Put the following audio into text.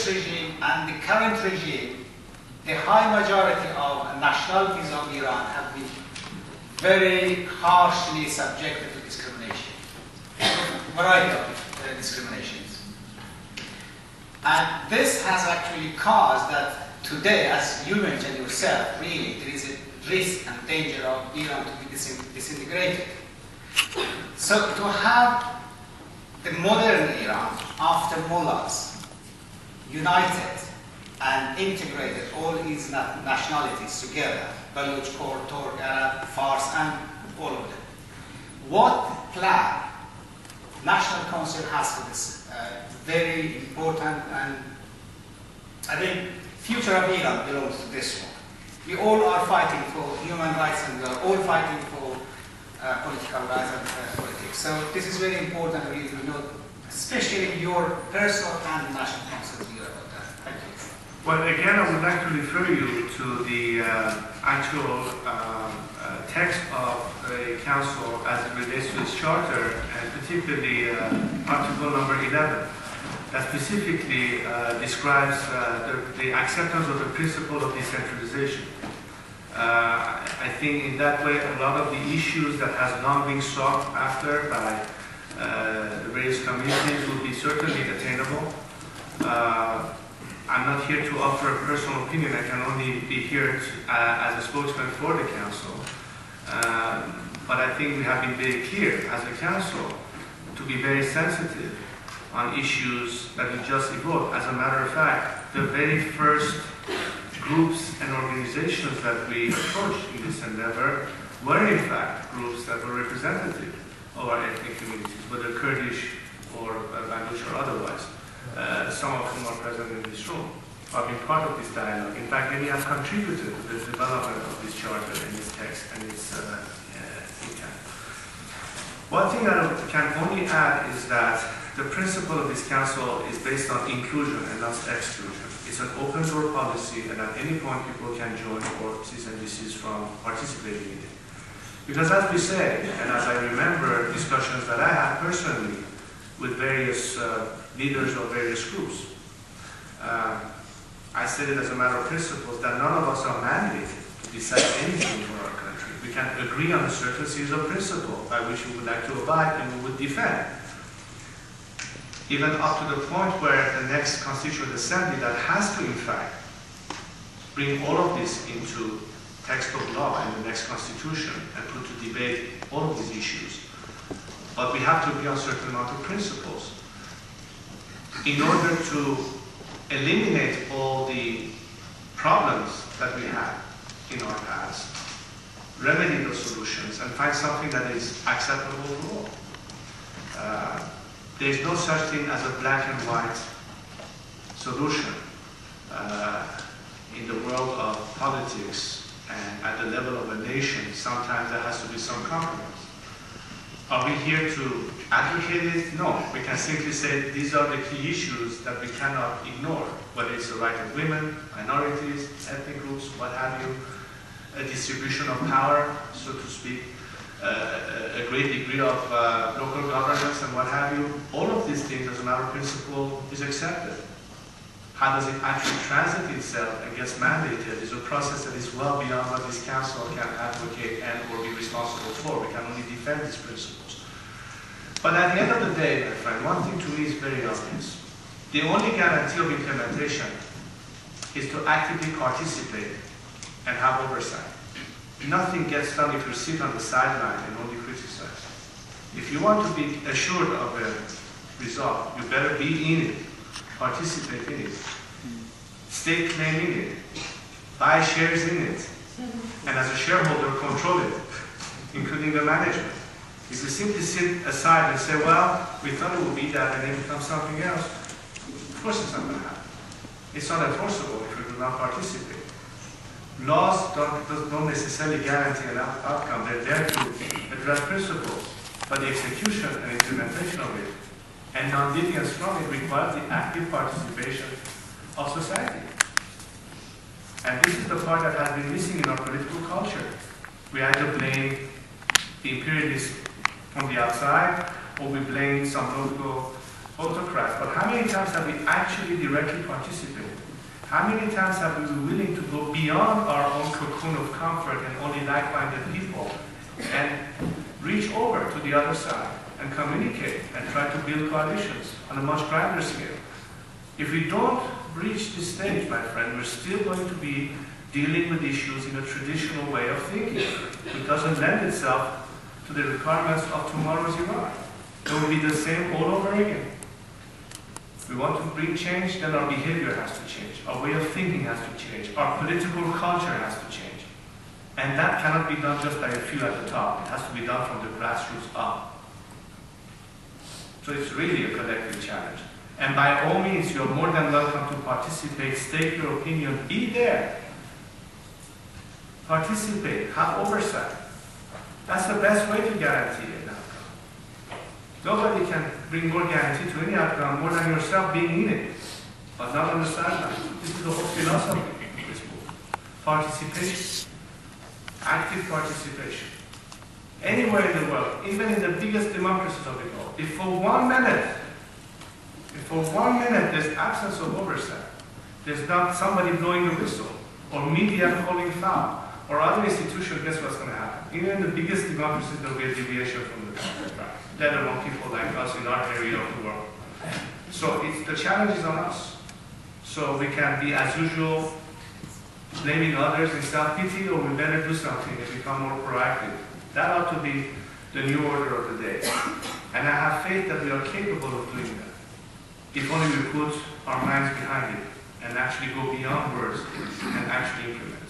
regime and the current regime, the high majority of nationalities of Iran have been very harshly subjected to discrimination, a variety of discriminations. And this has actually caused that today, as you mentioned yourself, really there is a risk and danger of Iran to be disintegrated. So to have the modern Iran, after mullahs, united and integrated all these nationalities together, Baluch, Kurd, Turk, Arab, Fars, and all of them. What plan National Council has for this? Very important, and I think future of Iran belongs to this one. We all are fighting for human rights, and we are all fighting for political rights and politics. So this is very important, really, to know, especially your personal and National Council's view about that. Thank you. Well, again, I would like to refer you to the actual text of the Council as it relates to its charter, and particularly Article number 11, that specifically describes the acceptance of the principle of decentralization. I think in that way, a lot of the issues that has long been sought after by the various communities will be certainly attainable. I'm not here to offer a personal opinion. I can only be here as a spokesman for the Council. But I think we have been very clear as a Council to be very sensitive on issues that we just evoked. As a matter of fact, the very first groups and organizations that we approached in this endeavor were in fact groups that were representative of our ethnic communities, whether Kurdish or Baluch or otherwise. Some of whom are present in this room have been part of this dialogue. In fact, many have contributed to the development of this charter and its text and its intent. One thing I can only add is that the principle of this Council is based on inclusion and not exclusion. It's an open door policy, and at any point people can join or cease and desist from participating in it. Because as we say, and as I remember discussions that I had personally with various leaders of various groups, I said it as a matter of principle that none of us are mandated to decide anything for our country. We can agree on a certain series of principles by which we would like to abide and we would defend. Even up to the point where the next Constituent Assembly that has to, in fact, bring all of this into text of law in the next Constitution and put to debate all of these issues. But we have to agree on a certain amount of principles in order to eliminate all the problems that we had in our past, remedy those solutions, and find something that is acceptable to all. There is no such thing as a black and white solution in the world of politics, and at the level of a nation, sometimes there has to be some compromise. Are we here to advocate it? No. We can simply say these are the key issues that we cannot ignore, whether it's the right of women, minorities, ethnic groups, what have you, a distribution of power, so to speak, a great degree of local governance and what have you. All of these things, as a matter of principle, is accepted. How does it actually translate itself and gets mandated is a process that is well beyond what this Council can advocate and or be responsible for. We can only defend these principles. But at the end of the day, my friend, one thing to me is very obvious. The only guarantee of implementation is to actively participate and have oversight. Nothing gets done if you sit on the sideline and only criticize. If you want to be assured of a result, you better be in it, participate in it, stake claim in it, buy shares in it, and as a shareholder control it, including the management. If you simply sit aside and say, well, we thought it would be that and then it becomes something else, of course it's not going to happen. It's not enforceable if you do not participate. Laws don't necessarily guarantee an outcome. They're there to address principles, but the execution and implementation of it and non-deviance from it requires the active participation of society. And this is the part that has been missing in our political culture. We either blame the imperialists from the outside, or we blame some local autocrats, but how many times have we actually directly participated? How many times have we been willing to go beyond our own cocoon of comfort and only like-minded people and reach over to the other side and communicate and try to build coalitions on a much grander scale? If we don't reach this stage, my friend, we're still going to be dealing with issues in a traditional way of thinking. It doesn't lend itself to the requirements of tomorrow's Iran. It will be the same all over again. We want to bring change, then our behavior has to change. Our way of thinking has to change. Our political culture has to change. And that cannot be done just by a few at the top. It has to be done from the grassroots up. So it's really a collective challenge. And by all means, you're more than welcome to participate, state your opinion, be there. Participate, have oversight. That's the best way to guarantee an outcome. Nobody can bring more guarantee to any outcome more than yourself being in it, but not on the sideline. This is the whole philosophy of this book. Participation, active participation. Anywhere in the world, even in the biggest democracies of the world, if for 1 minute there's absence of oversight, there's not somebody blowing the whistle, or media calling foul, or other institutions, guess what's going to happen? Even in the biggest democracies, there will be a deviation from the track, let alone people like us in our area of the world. So the challenge is on us. So we can be, as usual, blaming others in self-pity, or we better do something and become more proactive. That ought to be the new order of the day. And I have faith that we are capable of doing that, if only we put our minds behind it and actually go beyond words and actually implement.